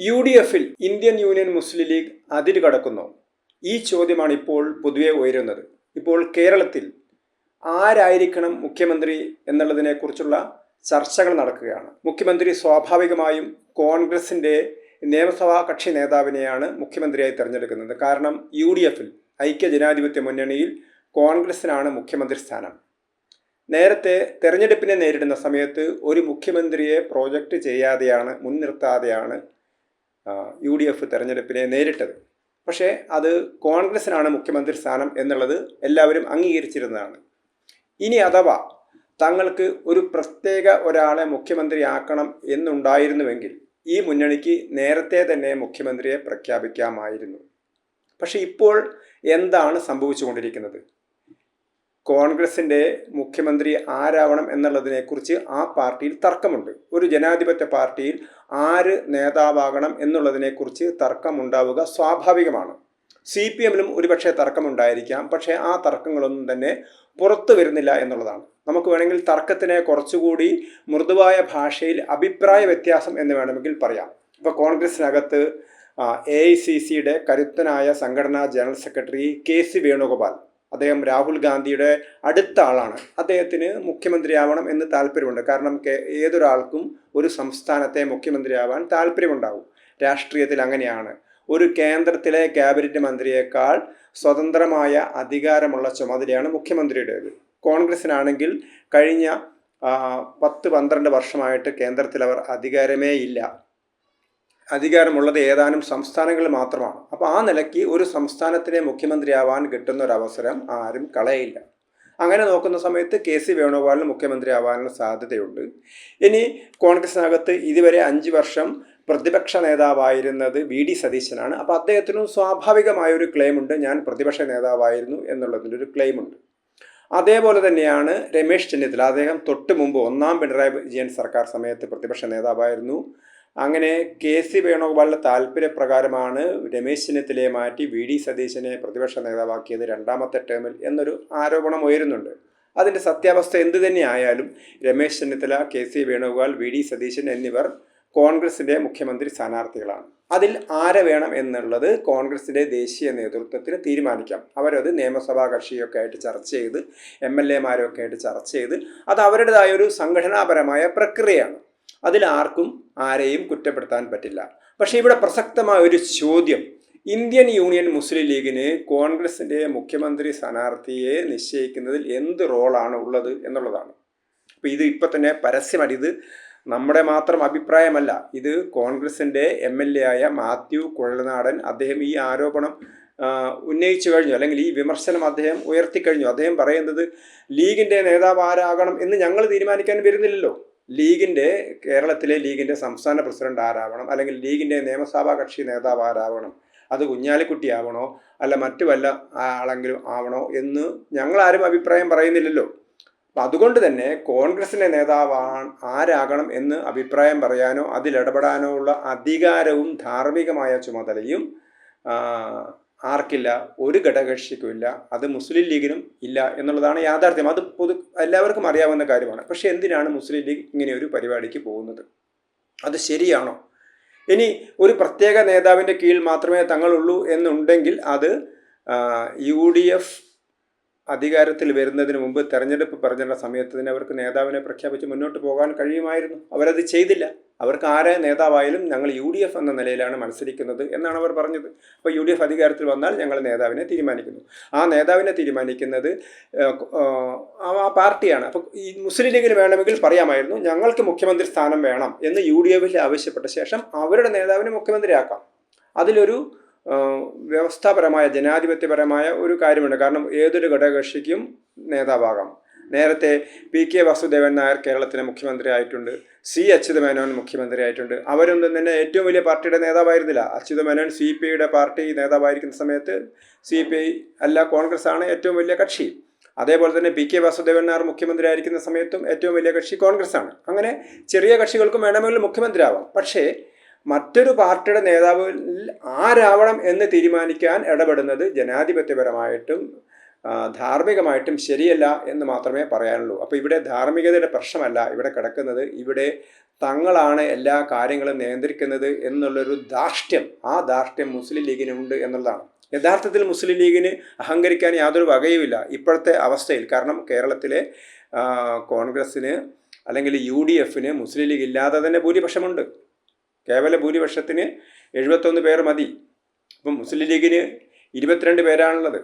UDFിൽ Indian union മുസ്ലിം league അതിര് കടക്കുന്നു. ഈ ചോദ്യമാണ് ഇപ്പോൾ പൊതുവെ ഉയരുന്നത്. ഇപ്പോൾ കേരളത്തിൽ ആരായിരിക്കണം മുഖ്യമന്ത്രി എന്നുള്ളതിനെക്കുറിച്ചുള്ള ചർച്ചകൾ നടക്കുകയാണ്. മുഖ്യമന്ത്രി സ്വാഭാവികമായും കോൺഗ്രസിൻ്റെ നിയമസഭാ കക്ഷി നേതാവിനെയാണ് മുഖ്യമന്ത്രിയായി തിരഞ്ഞെടുക്കുന്നത്. കാരണം UDFിൽ ഐക്യ ജനാധിപത്യ മുന്നണിയിൽ കോൺഗ്രസിനാണ് മുഖ്യമന്ത്രി സ്ഥാനം. നേരത്തെ തെരഞ്ഞെടുപ്പിനെ നേരിടുന്ന സമയത്ത് ഒരു മുഖ്യമന്ത്രിയെ പ്രോജക്റ്റ് ചെയ്യാതെയാണ്, മുൻനിർത്താതെയാണ് UDF തെരഞ്ഞെടുപ്പിനെ നേരിട്ടത്. പക്ഷേ അത് കോൺഗ്രസിനാണ് മുഖ്യമന്ത്രി സ്ഥാനം എന്നുള്ളത് എല്ലാവരും അംഗീകരിച്ചിരുന്നതാണ്. ഇനി അഥവാ തങ്ങൾക്ക് ഒരു പ്രത്യേക ഒരാളെ മുഖ്യമന്ത്രിയാക്കണം എന്നുണ്ടായിരുന്നുവെങ്കിൽ ഈ മുന്നണിക്ക് നേരത്തെ തന്നെ മുഖ്യമന്ത്രിയെ പ്രഖ്യാപിക്കാമായിരുന്നു. പക്ഷേ ഇപ്പോൾ എന്താണ് സംഭവിച്ചുകൊണ്ടിരിക്കുന്നത്? കോൺഗ്രസിൻ്റെ മുഖ്യമന്ത്രി ആരാവണം എന്നുള്ളതിനെക്കുറിച്ച് ആ പാർട്ടിയിൽ തർക്കമുണ്ട്. ഒരു ജനാധിപത്യ പാർട്ടിയിൽ ആര് നേതാവാകണം എന്നുള്ളതിനെക്കുറിച്ച് തർക്കമുണ്ടാവുക സ്വാഭാവികമാണ്. CPMലും ഒരുപക്ഷെ തർക്കമുണ്ടായിരിക്കാം. പക്ഷേ ആ തർക്കങ്ങളൊന്നും തന്നെ പുറത്തു വരുന്നില്ല എന്നുള്ളതാണ്. നമുക്ക് വേണമെങ്കിൽ തർക്കത്തിനെ കുറച്ചുകൂടി മൃദുവായ ഭാഷയിൽ അഭിപ്രായ വ്യത്യാസം എന്ന് വേണമെങ്കിൽ പറയാം. ഇപ്പോൾ കോൺഗ്രസിനകത്ത് AICCയുടെ കരുത്തനായ സംഘടനാ ജനറൽ സെക്രട്ടറി KC വേണുഗോപാൽ, അദ്ദേഹം രാഹുൽ ഗാന്ധിയുടെ അടുത്ത ആളാണ്. അദ്ദേഹത്തിന് മുഖ്യമന്ത്രിയാവണം എന്ന് താല്പര്യമുണ്ട്. കാരണം ഏതൊരാൾക്കും ഒരു സംസ്ഥാനത്തെ മുഖ്യമന്ത്രിയാവാൻ താല്പര്യമുണ്ടാവും. രാഷ്ട്രീയത്തിൽ അങ്ങനെയാണ്. ഒരു കേന്ദ്രത്തിലെ ക്യാബിനറ്റ് മന്ത്രിയേക്കാൾ സ്വതന്ത്രമായ അധികാരമുള്ള ചുമതലയാണ് മുഖ്യമന്ത്രിയുടേത്. കോൺഗ്രസിനാണെങ്കിൽ കഴിഞ്ഞ 10-12 വർഷമായിട്ട് കേന്ദ്രത്തിൽ അവർ അധികാരമേ ഇല്ല. അധികാരമുള്ളത് ഏതാനും സംസ്ഥാനങ്ങളിൽ മാത്രമാണ്. അപ്പോൾ ആ നിലയ്ക്ക് ഒരു സംസ്ഥാനത്തിലെ മുഖ്യമന്ത്രിയാവാൻ കിട്ടുന്ന ഒരു അവസരം ആരും കളയില്ല. അങ്ങനെ നോക്കുന്ന സമയത്ത് KC വേണുഗോപാലിന് മുഖ്യമന്ത്രിയാവാനുള്ള സാധ്യതയുണ്ട്. ഇനി കോൺഗ്രസിനകത്ത് ഇതുവരെ 5 വർഷം പ്രതിപക്ഷ നേതാവായിരുന്നത് VD സതീശനാണ്. അപ്പോൾ അദ്ദേഹത്തിനും സ്വാഭാവികമായൊരു ക്ലെയിമുണ്ട്, ഞാൻ പ്രതിപക്ഷ നേതാവായിരുന്നു എന്നുള്ളതിൻ്റെ ഒരു ക്ലെയിമുണ്ട്. അതേപോലെ തന്നെയാണ് രമേശ് ചെന്നിത്തല. അദ്ദേഹം തൊട്ട് മുമ്പ് 1ാം പിണറായി വിജയൻ സർക്കാർ സമയത്ത് പ്രതിപക്ഷ നേതാവായിരുന്നു. അങ്ങനെ KC വേണുഗോപാലിൻ്റെ താല്പര്യപ്രകാരമാണ് രമേശ് ചെന്നിത്തലയെ മാറ്റി VD സതീശനെ പ്രതിപക്ഷ നേതാവാക്കിയത് 2ാമത്തെ ടേമിൽ എന്നൊരു ആരോപണം ഉയരുന്നുണ്ട്. അതിൻ്റെ സത്യാവസ്ഥ എന്തു തന്നെ ആയാലും രമേശ് ചെന്നിത്തല, KC വേണുഗോപാൽ, VD സതീശൻ എന്നിവർ കോൺഗ്രസിൻ്റെ മുഖ്യമന്ത്രി സ്ഥാനാർത്ഥികളാണ്. അതിൽ ആരെ വേണം എന്നുള്ളത് കോൺഗ്രസിൻ്റെ ദേശീയ നേതൃത്വത്തിന് തീരുമാനിക്കാം. അവരത് നിയമസഭാ കക്ഷിയൊക്കെ ആയിട്ട് ചർച്ച ചെയ്ത്, MLAമാരൊക്കെ ആയിട്ട് ചർച്ച ചെയ്ത്, അത് അവരുടേതായ ഒരു സംഘടനാപരമായ പ്രക്രിയയാണ്. അതിലാർക്കും ആരെയും കുറ്റപ്പെടുത്താൻ പറ്റില്ല. പക്ഷേ ഇവിടെ പ്രസക്തമായ ഒരു ചോദ്യം, ഇന്ത്യൻ യൂണിയൻ മുസ്ലിം ലീഗിന് കോൺഗ്രസിൻ്റെ മുഖ്യമന്ത്രി സ്ഥാനാർത്ഥിയെ നിശ്ചയിക്കുന്നതിൽ എന്ത് റോളാണ് ഉള്ളത് എന്നുള്ളതാണ്. അപ്പോൾ ഇത് ഇപ്പോൾ തന്നെ പരസ്യമായി, ഇത് നമ്മുടെ മാത്രം അഭിപ്രായമല്ല, ഇത് കോൺഗ്രസിൻ്റെ MLA ആയ മാത്യു കുഴൽനാടൻ അദ്ദേഹം ഈ ആരോപണം ഉന്നയിച്ചു കഴിഞ്ഞു, അല്ലെങ്കിൽ ഈ വിമർശനം അദ്ദേഹം ഉയർത്തിക്കഴിഞ്ഞു. അദ്ദേഹം പറയുന്നത് ലീഗിൻ്റെ നേതാവ് ആരാകണം എന്ന് ഞങ്ങൾ തീരുമാനിക്കാൻ വരുന്നില്ലല്ലോ. കേരളത്തിലെ ലീഗിൻ്റെ സംസ്ഥാന പ്രസിഡന്റ് ആരാവണം, അല്ലെങ്കിൽ ലീഗിൻ്റെ നിയമസഭാ കക്ഷി നേതാവ് ആരാവണം, അത് കുഞ്ഞാലിക്കുട്ടി ആവണോ അല്ല മറ്റു വല്ല ആളെങ്കിലും ആവണോ എന്ന് ഞങ്ങളാരും അഭിപ്രായം പറയുന്നില്ലല്ലോ. അപ്പം അതുകൊണ്ട് തന്നെ കോൺഗ്രസിൻ്റെ നേതാവ് ആരാകണം എന്ന് അഭിപ്രായം പറയാനോ അതിലിടപെടാനോ ഉള്ള അധികാരവും ധാർമ്മികമായ ചുമതലയും ആർക്കില്ല, ഒരു ഘടകകക്ഷിക്കും ഇല്ല. അത് മുസ്ലിം ലീഗിനും ഇല്ല എന്നുള്ളതാണ് യാഥാർത്ഥ്യം. അത് എല്ലാവർക്കും അറിയാവുന്ന കാര്യമാണ്. പക്ഷേ എന്തിനാണ് മുസ്ലിം ലീഗ് ഇങ്ങനെ ഒരു പരിപാടിക്ക് പോകുന്നത്? അത് ശരിയാണോ? ഇനി ഒരു പ്രത്യേക നേതാവിൻ്റെ കീഴിൽ മാത്രമേ തങ്ങളുള്ളൂ എന്നുണ്ടെങ്കിൽ അത് UDF അധികാരത്തിൽ വരുന്നതിന് മുമ്പ് തെരഞ്ഞെടുപ്പ് പറഞ്ഞിരുന്ന സമയത്ത് തന്നെ അവർക്ക് നേതാവിനെ പ്രഖ്യാപിച്ച് മുന്നോട്ട് പോകാൻ കഴിയുമായിരുന്നു. അവരത് ചെയ്തില്ല. അവർക്ക് ആരെ നേതാവായാലും ഞങ്ങൾ UDF എന്ന നിലയിലാണ് മത്സരിക്കുന്നത് എന്നാണ് അവർ പറഞ്ഞത്. അപ്പോൾ UDF അധികാരത്തിൽ വന്നാൽ ഞങ്ങൾ നേതാവിനെ തീരുമാനിക്കുന്നു. ആ നേതാവിനെ തീരുമാനിക്കുന്നത് ആ പാർട്ടിയാണ്. അപ്പോൾ ഈ മുസ്ലിം ലീഗിന് വേണമെങ്കിൽ പറയാമായിരുന്നു ഞങ്ങൾക്ക് മുഖ്യമന്ത്രി സ്ഥാനം വേണം എന്ന് UDFിൽ ആവശ്യപ്പെട്ട ശേഷം അവരുടെ നേതാവിനെ മുഖ്യമന്ത്രിയാക്കാം. അതിലൊരു വ്യവസ്ഥാപരമായ ജനാധിപത്യപരമായ ഒരു കാര്യമുണ്ട്. കാരണം ഏതൊരു ഘടകകക്ഷിക്കും നേതാവാകാം. നേരത്തെ PK വാസുദേവൻ നായർ കേരളത്തിലെ മുഖ്യമന്ത്രി ആയിട്ടുണ്ട്. അച്യുതമേനോൻ മുഖ്യമന്ത്രി ആയിട്ടുണ്ട്. അവരൊന്നും തന്നെ ഏറ്റവും വലിയ പാർട്ടിയുടെ നേതാവായിരുന്നില്ല. അച്യുതമേനോൻ CPIയുടെ പാർട്ടി നേതാവായിരിക്കുന്ന സമയത്ത് CPI അല്ല, കോൺഗ്രസ് ആണ് ഏറ്റവും വലിയ കക്ഷി. അതേപോലെ തന്നെ PK വാസുദേവൻ നായർ മുഖ്യമന്ത്രി ആയിരിക്കുന്ന സമയത്തും ഏറ്റവും വലിയ കക്ഷി കോൺഗ്രസ് ആണ്. അങ്ങനെ ചെറിയ കക്ഷികൾക്കും വേണമെങ്കിൽ മുഖ്യമന്ത്രി ആവാം. പക്ഷേ മറ്റൊരു പാർട്ടിയുടെ നേതാവിൽ ആരാവണം എന്ന് തീരുമാനിക്കാൻ ഇടപെടുന്നത് ജനാധിപത്യപരമായിട്ടും ധാർമ്മികമായിട്ടും ശരിയല്ല എന്ന് മാത്രമേ പറയാനുള്ളൂ. അപ്പോൾ ഇവിടെ ധാർമ്മികതയുടെ പ്രശ്നമല്ല ഇവിടെ കിടക്കുന്നത്. ഇവിടെ തങ്ങളാണ് എല്ലാ കാര്യങ്ങളും നിയന്ത്രിക്കുന്നത് എന്നുള്ളൊരു ധാർഷ്ട്യം, ആ ധാർഷ്ട്യം മുസ്ലിം ലീഗിനുണ്ട് എന്നുള്ളതാണ്. യഥാർത്ഥത്തിൽ മുസ്ലിം ലീഗിന് അഹങ്കരിക്കാൻ യാതൊരു വകയുമില്ല ഇപ്പോഴത്തെ അവസ്ഥയിൽ. കാരണം കേരളത്തിലെ കോൺഗ്രസ്സിന് അല്ലെങ്കിൽ UDFന് മുസ്ലിം ലീഗ് ഇല്ലാതെ തന്നെ ഭൂരിപക്ഷമുണ്ട്. കേവല ഭൂരിപക്ഷത്തിന് 71 പേർ മതി. അപ്പം മുസ്ലിം ലീഗിന് 22 പേരാണുള്ളത്.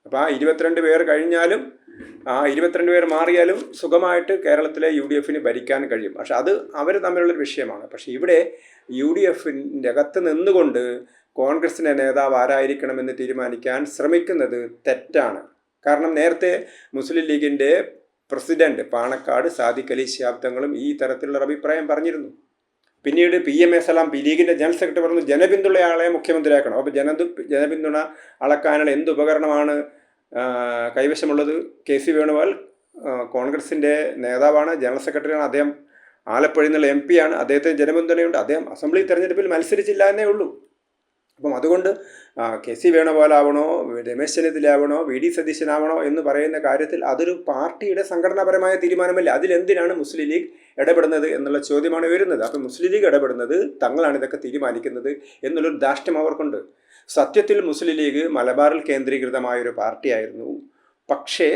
അപ്പോൾ ആ 22 പേർ കഴിഞ്ഞാലും 22 പേർ മാറിയാലും സുഖമായിട്ട് കേരളത്തിലെ UDFന് ഭരിക്കാൻ കഴിയും. പക്ഷെ അത് അവർ തമ്മിലുള്ളൊരു വിഷയമാണ്. പക്ഷേ ഇവിടെ UDFൻ്റെ അകത്ത് നിന്നുകൊണ്ട് കോൺഗ്രസിൻ്റെ നേതാവ് ആരായിരിക്കണമെന്ന് തീരുമാനിക്കാൻ ശ്രമിക്കുന്നത് തെറ്റാണ്. കാരണം നേരത്തെ മുസ്ലിം ലീഗിൻ്റെ പ്രസിഡന്റ് പാണക്കാട് സാദിഖ് അലി ശിഹാബ് തങ്ങളും ഈ തരത്തിലുള്ള അഭിപ്രായം പറഞ്ഞിരുന്നു. പിന്നീട് PMA സലാം ലീഗിൻ്റെ ജനറൽ സെക്രട്ടറി പറഞ്ഞു ജനപിന്തുണയാളെ മുഖ്യമന്ത്രിയാക്കണം. അപ്പോൾ ജനപിന്തുണ അളക്കാനുള്ള എന്ത് ഉപകരണമാണ് കൈവശമുള്ളത്? KC വേണുഗോപാൽ കോൺഗ്രസിൻ്റെ നേതാവാണ്, ജനറൽ സെക്രട്ടറിയാണ്. അദ്ദേഹം ആലപ്പുഴയിൽ നിന്നുള്ള MP ആണ്. അദ്ദേഹത്തിന് ജനപിന്തുണയുണ്ട്. അദ്ദേഹം അസംബ്ലി തെരഞ്ഞെടുപ്പിൽ മത്സരിച്ചില്ല എന്നേ ഉള്ളൂ. അപ്പം അതുകൊണ്ട് KC വേണുഗോപാലാവണോ, രമേശ് ചെന്നിത്തലയാവണോ, VD സതീശനാവണോ എന്ന് പറയുന്ന കാര്യത്തിൽ അതൊരു പാർട്ടിയുടെ സംഘടനാപരമായ തീരുമാനമല്ല. അതിലെന്തിനാണ് മുസ്ലിം ലീഗ് ഇടപെടുന്നത് എന്നുള്ള ചോദ്യമാണ് വരുന്നത്. അപ്പം മുസ്ലിം ലീഗ് ഇടപെടുന്നത് തങ്ങളാണ് ഇതൊക്കെ തീരുമാനിക്കുന്നത് എന്നുള്ളൊരു ധാർഷ്ട്യം അവർക്കുണ്ട്. സത്യത്തിൽ മുസ്ലിം ലീഗ് മലബാറിൽ കേന്ദ്രീകൃതമായൊരു പാർട്ടിയായിരുന്നു. പക്ഷേ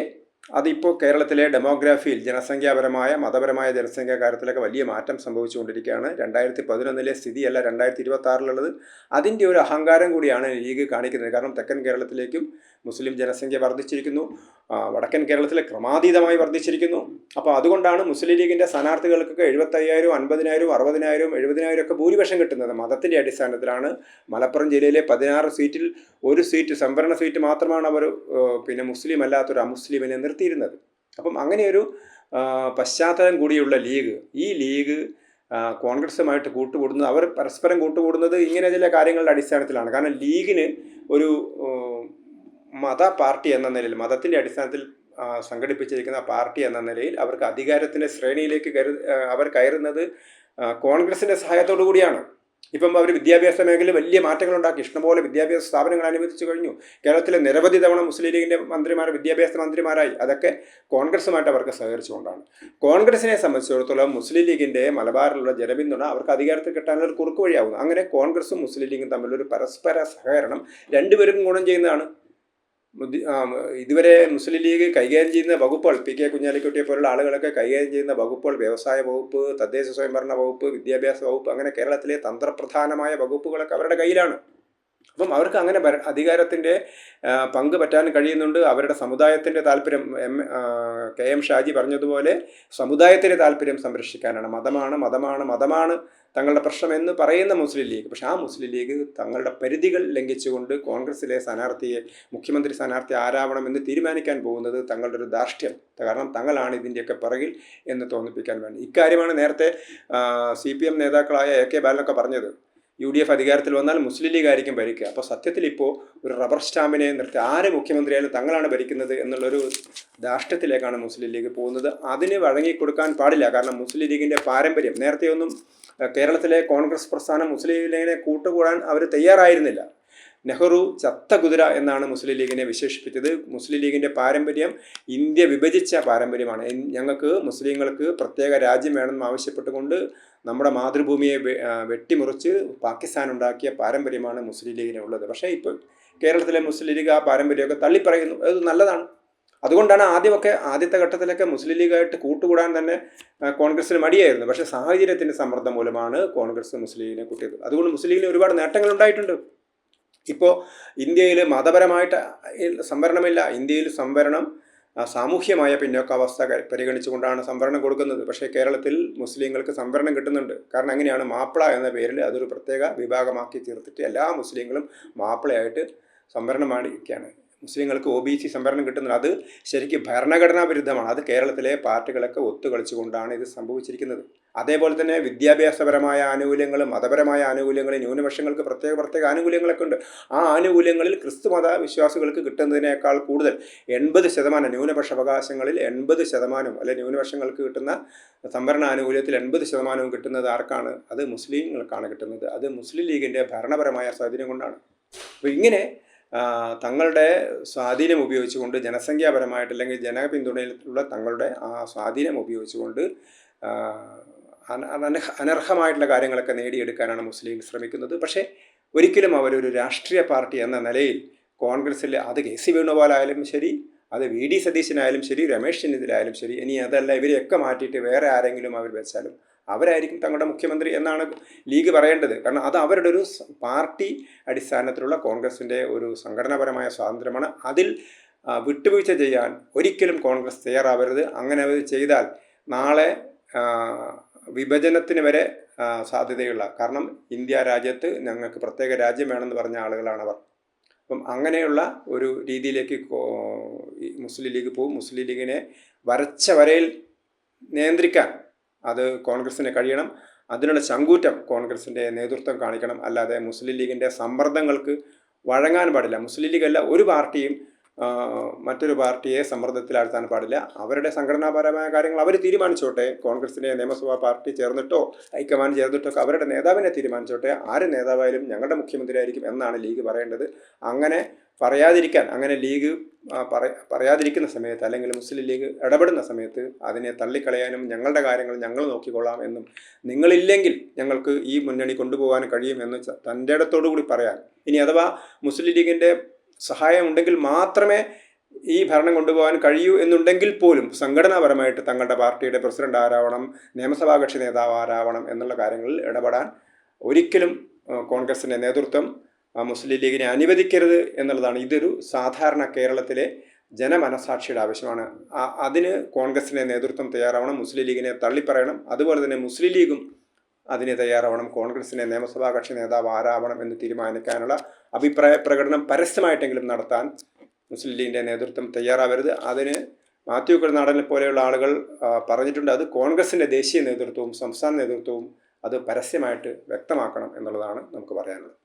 അതിപ്പോൾ കേരളത്തിലെ ഡെമോഗ്രാഫിയിൽ ജനസംഖ്യാപരമായ മതപരമായ ജനസംഖ്യാ കാര്യത്തിലൊക്കെ വലിയ മാറ്റം സംഭവിച്ചുകൊണ്ടിരിക്കുകയാണ്. 2011 സ്ഥിതിയല്ല 2026 അതിൻ്റെ ഒരു അഹങ്കാരം കൂടിയാണ് ലീഗ് കാണിക്കുന്നത്. കാരണം തെക്കൻ കേരളത്തിലേക്കും മുസ്ലിം ജനസംഖ്യ വർദ്ധിച്ചിരിക്കുന്നു, വടക്കൻ കേരളത്തിലെ ക്രമാതീതമായി വർദ്ധിച്ചിരിക്കുന്നു. അപ്പോൾ അതുകൊണ്ടാണ് മുസ്ലിം ലീഗിൻ്റെ സ്ഥാനാർത്ഥികൾക്കൊക്കെ 75,000, 50,000, 60,000, 70,000 ഒക്കെ ഭൂരിപക്ഷം കിട്ടുന്നത്. മതത്തിൻ്റെ അടിസ്ഥാനത്തിലാണ്. മലപ്പുറം ജില്ലയിലെ 16 സീറ്റിൽ ഒരു സീറ്റ് സംവരണ സീറ്റ് മാത്രമാണ് അവർ മുസ്ലിം അല്ലാത്തൊരു അമുസ്ലിമിനെ നിർത്തിയിരുന്നത്. അപ്പം അങ്ങനെയൊരു പശ്ചാത്തലം കൂടിയുള്ള ലീഗ്, ഈ ലീഗ് കോൺഗ്രസുമായിട്ട് കൂട്ടുകൂടുന്നത്, അവർ പരസ്പരം കൂട്ടുകൂടുന്നത് ഇങ്ങനെ ചില കാര്യങ്ങളുടെ അടിസ്ഥാനത്തിലാണ്. കാരണം ലീഗിന് ഒരു മത പാർട്ടി എന്ന നിലയിൽ, മതത്തിൻ്റെ അടിസ്ഥാനത്തിൽ സംഘടിപ്പിച്ചിരിക്കുന്ന പാർട്ടി എന്ന നിലയിൽ അവർക്ക് അധികാരത്തിൻ്റെ ശ്രേണിയിലേക്ക് അവർ കയറുന്നത് കോൺഗ്രസിൻ്റെ സഹായത്തോടു കൂടിയാണ്. ഇപ്പം അവർ വിദ്യാഭ്യാസ മേഖലയിൽ വലിയ മാറ്റങ്ങളുണ്ടാക്കി. ഇഷ്ടംപോലെ വിദ്യാഭ്യാസ സ്ഥാപനങ്ങൾ അനുവദിച്ചു കഴിഞ്ഞു. കേരളത്തിലെ നിരവധി തവണ മുസ്ലിം ലീഗിൻ്റെ വിദ്യാഭ്യാസ മന്ത്രിമാരായി. അതൊക്കെ കോൺഗ്രസുമായിട്ട് അവർക്ക് സഹകരിച്ചുകൊണ്ടാണ്. കോൺഗ്രസിനെ സംബന്ധിച്ചിടത്തോളം മുസ്ലിം ലീഗിൻ്റെ മലബാറിലുള്ള ജനപിന്തുണ അവർക്ക് അധികാരത്തിൽ കിട്ടാനുള്ള കുറുക്ക് വഴിയാവുന്നു. അങ്ങനെ കോൺഗ്രസും മുസ്ലിം ലീഗും തമ്മിലൊരു പരസ്പര സഹകരണം രണ്ടുപേർക്കും ഗുണം ചെയ്യുന്നതാണ്. ഇതുവരെ മുസ്ലിം ലീഗ് കൈകാര്യം ചെയ്യുന്ന വകുപ്പുകൾ, PK കുഞ്ഞാലിക്കുട്ടിയെ പോലുള്ള ആളുകളൊക്കെ കൈകാര്യം ചെയ്യുന്ന വകുപ്പുകൾ വ്യവസായ വകുപ്പ്, തദ്ദേശ സ്വയംഭരണ വകുപ്പ്, വിദ്യാഭ്യാസ വകുപ്പ്, അങ്ങനെ കേരളത്തിലെ തന്ത്രപ്രധാനമായ വകുപ്പുകളൊക്കെ അവരുടെ കയ്യിലാണ്. അപ്പം അവർക്ക് അങ്ങനെ അധികാരത്തിൻ്റെ പങ്ക് പറ്റാൻ കഴിയുന്നുണ്ട്. അവരുടെ സമുദായത്തിൻ്റെ താല്പര്യം KM ഷാജി പറഞ്ഞതുപോലെ സമുദായത്തിൻ്റെ താല്പര്യം സംരക്ഷിക്കാനാണ്. മതമാണ് തങ്ങളുടെ പ്രശ്നമെന്ന് പറയുന്ന മുസ്ലിം ലീഗ്. പക്ഷേ ആ മുസ്ലിം ലീഗ് തങ്ങളുടെ പരിധികൾ ലംഘിച്ചുകൊണ്ട് കോൺഗ്രസിലെ മുഖ്യമന്ത്രി സ്ഥാനാർത്ഥി ആരാവണമെന്ന് തീരുമാനിക്കാൻ പോകുന്നത് തങ്ങളുടെ ഒരു ധാർഷ്ട്യം, കാരണം തങ്ങളാണ് ഇതിൻ്റെയൊക്കെ പിറകിൽ എന്ന് തോന്നിപ്പിക്കാൻ വേണ്ടി. ഇക്കാര്യമാണ് നേരത്തെ CPM നേതാക്കളായ AK ബാലനൊക്കെ പറഞ്ഞത്. UDF അധികാരത്തിൽ വന്നാൽ മുസ്ലിം ലീഗ് ആയിരിക്കും ഭരിക്കുക. അപ്പോൾ സത്യത്തിൽ ഇപ്പോൾ ഒരു റബ്ബർ സ്റ്റാമ്പിനെ നിർത്തി ആര് മുഖ്യമന്ത്രിയായാലും തങ്ങളാണ് ഭരിക്കുന്നത് എന്നുള്ളൊരു ധാർഷ്ട്യത്തിലേക്കാണ് മുസ്ലിം ലീഗ് പോകുന്നത്. അതിന് വഴങ്ങിക്കൊടുക്കാൻ പാടില്ല. കാരണം മുസ്ലിം ലീഗിൻ്റെ പാരമ്പര്യം, നേരത്തെയൊന്നും കേരളത്തിലെ കോൺഗ്രസ് പ്രസ്ഥാനം മുസ്ലിം ലീഗിനെ കൂട്ടുകൂടാൻ അവർ തയ്യാറായിരുന്നില്ല. നെഹ്റു ചത്ത കുതിര എന്നാണ് മുസ്ലിം ലീഗിനെ വിശേഷിപ്പിച്ചത്. മുസ്ലിം ലീഗിൻ്റെ പാരമ്പര്യം ഇന്ത്യ വിഭജിച്ച പാരമ്പര്യമാണ്. ഞങ്ങൾക്ക് മുസ്ലിങ്ങൾക്ക് പ്രത്യേക രാജ്യം വേണമെന്ന് ആവശ്യപ്പെട്ടുകൊണ്ട് നമ്മുടെ മാതൃഭൂമിയെ വെട്ടിമുറിച്ച് പാകിസ്ഥാൻ ഉണ്ടാക്കിയ പാരമ്പര്യമാണ് മുസ്ലിം ലീഗിനുള്ളത്. പക്ഷേ ഇപ്പോൾ കേരളത്തിലെ മുസ്ലിം ലീഗ് ആ പാരമ്പര്യമൊക്കെ തള്ളിപ്പറയുന്നു. അത് നല്ലതാണ്. അതുകൊണ്ടാണ് ആദ്യത്തെ ഘട്ടത്തിലൊക്കെ മുസ്ലിം ലീഗായിട്ട് കൂട്ടുകൂടാൻ തന്നെ കോൺഗ്രസിന് മടിയായിരുന്നു. പക്ഷേ സാഹചര്യത്തിൻ്റെ സമ്മർദ്ദം മൂലമാണ് കോൺഗ്രസ് മുസ്ലിം ലീഗിനെ കൂട്ടിയത്. അതുകൊണ്ട് മുസ്ലിം ലീഗിന് ഒരുപാട് നേട്ടങ്ങൾ ഉണ്ടായിട്ടുണ്ട്. ഇപ്പോൾ ഇന്ത്യയിൽ മതപരമായിട്ട് സംവരണമില്ല. ഇന്ത്യയിൽ സംവരണം സാമൂഹ്യമായ പിന്നോക്കാവസ്ഥ പരിഗണിച്ചുകൊണ്ടാണ് സംവരണം കൊടുക്കുന്നത്. പക്ഷേ കേരളത്തിൽ മുസ്ലിങ്ങൾക്ക് സംവരണം കിട്ടുന്നുണ്ട്. കാരണം എങ്ങനെയാണ്? മാപ്പിള എന്ന പേരിൽ അതൊരു പ്രത്യേക വിഭാഗമാക്കി തീർത്തിട്ട് എല്ലാ മുസ്ലിങ്ങളും മാപ്പിളയായിട്ട് സംവരണം മാടിയിരിക്കുകയാണ്. മുസ്ലിങ്ങൾക്ക് OBC സംവരണം കിട്ടുന്നത് അത് ശരിക്കും ഭരണഘടനാ വിരുദ്ധമാണ്. അത് കേരളത്തിലെ പാർട്ടികളൊക്കെ ഒത്തുകളിച്ചുകൊണ്ടാണ് ഇത് സംഭവിച്ചിരിക്കുന്നത്. അതേപോലെ തന്നെ വിദ്യാഭ്യാസപരമായ ആനുകൂല്യങ്ങളും മതപരമായ ആനുകൂല്യങ്ങളും ന്യൂനപക്ഷങ്ങൾക്ക് പ്രത്യേക ആനുകൂല്യങ്ങളൊക്കെ ഉണ്ട്. ആ ആനുകൂല്യങ്ങളിൽ ക്രിസ്തുമത വിശ്വാസികൾക്ക് കിട്ടുന്നതിനേക്കാൾ കൂടുതൽ 80% ന്യൂനപക്ഷ അവകാശങ്ങളിൽ 80% അല്ലെ ന്യൂനപക്ഷങ്ങൾക്ക് കിട്ടുന്ന സംവരണ ആനുകൂല്യത്തിൽ 80% കിട്ടുന്നത് ആർക്കാണ്? അത് മുസ്ലിങ്ങൾക്കാണ് കിട്ടുന്നത്. അത് മുസ്ലിം ലീഗിൻ്റെ ഭരണപരമായ സ്വാധീനം കൊണ്ടാണ്. അപ്പോൾ ഇങ്ങനെ തങ്ങളുടെ സ്വാധീനം ഉപയോഗിച്ചുകൊണ്ട് ജനസംഖ്യാപരമായിട്ട് അല്ലെങ്കിൽ ജനപിന്തുണയിലുള്ള തങ്ങളുടെ ആ സ്വാധീനം ഉപയോഗിച്ചുകൊണ്ട് അനർഹമായിട്ടുള്ള കാര്യങ്ങളൊക്കെ നേടിയെടുക്കാനാണ് മുസ്ലിം ലീഗ് ശ്രമിക്കുന്നത്. പക്ഷേ ഒരിക്കലും അവരൊരു രാഷ്ട്രീയ പാർട്ടി എന്ന നിലയിൽ കോൺഗ്രസ്സിൽ അത് കെ സി വേണുഗോപാലായാലും ശരി, അത് വി ഡി സതീശനായാലും ശരി, രമേശ് ചെന്നിത്തലയായാലും ശരി, ഇനി അതല്ല ഇവരെയൊക്കെ മാറ്റിയിട്ട് വേറെ ആരെങ്കിലും അവർ വെച്ചാലും അവരായിരിക്കും തങ്ങളുടെ മുഖ്യമന്ത്രി എന്നാണ് ലീഗ് പറയേണ്ടത്. കാരണം അത് അവരുടെ ഒരു പാർട്ടി അടിസ്ഥാനത്തിലുള്ള കോൺഗ്രസിൻ്റെ ഒരു സംഘടനാപരമായ സ്വാതന്ത്ര്യമാണ്. അതിൽ വിട്ടുവീഴ്ച ചെയ്യാൻ ഒരിക്കലും കോൺഗ്രസ് തയ്യാറാവരുത്. അങ്ങനെ അവർ ചെയ്താൽ നാളെ വിഭജനത്തിന് വരെ സാധ്യതയുള്ള, കാരണം ഇന്ത്യ രാജ്യത്ത് ഞങ്ങൾക്ക് പ്രത്യേക രാജ്യം വേണമെന്ന് പറഞ്ഞ ആളുകളാണവർ. അപ്പം അങ്ങനെയുള്ള ഒരു രീതിയിലേക്ക് മുസ്ലിം ലീഗ് പോകും. മുസ്ലിം ലീഗിനെ വരച്ച വരയിൽ നിയന്ത്രിക്കാൻ അത് കോൺഗ്രസ്സിന് കഴിയണം. അതിനുള്ള ചങ്കൂറ്റം കോൺഗ്രസിൻ്റെ നേതൃത്വം കാണിക്കണം. അല്ലാതെ മുസ്ലിം ലീഗിൻ്റെ സമ്മർദ്ദങ്ങൾക്ക് വഴങ്ങാൻ പാടില്ല. മുസ്ലിം ലീഗല്ല ഒരു പാർട്ടിയും മറ്റൊരു പാർട്ടിയെ സമ്മർദ്ദത്തിലാഴ്ത്താൻ പാടില്ല. അവരുടെ സംഘടനാപരമായ കാര്യങ്ങൾ അവർ തീരുമാനിച്ചോട്ടെ. കോൺഗ്രസിനെ നിയമസഭാ പാർട്ടി ചേർന്നിട്ടോ ഹൈക്കമാൻഡ് ചേർന്നിട്ടോ ഒക്കെ അവരുടെ നേതാവിനെ തീരുമാനിച്ചോട്ടെ. ആര് നേതാവായാലും ഞങ്ങളുടെ മുഖ്യമന്ത്രി ആയിരിക്കും എന്നാണ് ലീഗ് പറയേണ്ടത്. അങ്ങനെ പറയാതിരിക്കാൻ, അങ്ങനെ ലീഗ് പറയാതിരിക്കുന്ന സമയത്ത്, അല്ലെങ്കിൽ മുസ്ലിം ലീഗ് ഇടപെടുന്ന സമയത്ത് അതിനെ തള്ളിക്കളയാനും ഞങ്ങളുടെ കാര്യങ്ങൾ ഞങ്ങൾ നോക്കിക്കൊള്ളാം എന്നും നിങ്ങളില്ലെങ്കിൽ ഞങ്ങൾക്ക് ഈ മുന്നണി കൊണ്ടുപോകാൻ കഴിയുമെന്ന് തൻ്റെ ഇടത്തോടു കൂടി പറയാൻ. ഇനി അഥവാ മുസ്ലിം ലീഗിൻ്റെ സഹായം ഉണ്ടെങ്കിൽ മാത്രമേ ഈ ഭരണം കൊണ്ടുപോകാൻ കഴിയൂ എന്നുണ്ടെങ്കിൽ പോലും സംഘടനാപരമായിട്ട് തങ്ങളുടെ പാർട്ടിയുടെ പ്രസിഡന്റ് ആരാവണം, നിയമസഭാ കക്ഷി നേതാവ് ആരാവണം എന്നുള്ള കാര്യങ്ങളിൽ ഇടപെടാൻ ഒരിക്കലും കോൺഗ്രസിൻ്റെ നേതൃത്വം മുസ്ലിം ലീഗിനെ അനുവദിക്കരുത് എന്നുള്ളതാണ്. ഇതൊരു സാധാരണ കേരളത്തിലെ ജനമനസാക്ഷിയുടെ ആവശ്യമാണ്. അതിന് കോൺഗ്രസിൻ്റെ നേതൃത്വം തയ്യാറാവണം. മുസ്ലിം ലീഗിനെ തള്ളിപ്പറയണം. അതുപോലെ തന്നെ മുസ്ലിം ലീഗും അതിന് തയ്യാറാവണം. കോൺഗ്രസിൻ്റെ നിയമസഭാ കക്ഷി നേതാവ് ആരാവണം എന്ന് തീരുമാനിക്കാനുള്ള അഭിപ്രായ പ്രകടനം പരസ്യമായിട്ടെങ്കിലും നടത്താൻ മുസ്ലിം ലീഗിൻ്റെ നേതൃത്വം തയ്യാറാവരുത്. അതിന് മാത്യു കുഴൽനാടനെ പോലെയുള്ള ആളുകൾ പറഞ്ഞിട്ടുണ്ട്. അത് കോൺഗ്രസിൻ്റെ ദേശീയ നേതൃത്വവും സംസ്ഥാന നേതൃത്വവും അത് പരസ്യമായിട്ട് വ്യക്തമാക്കണം എന്നുള്ളതാണ് നമുക്ക് പറയാനുള്ളത്.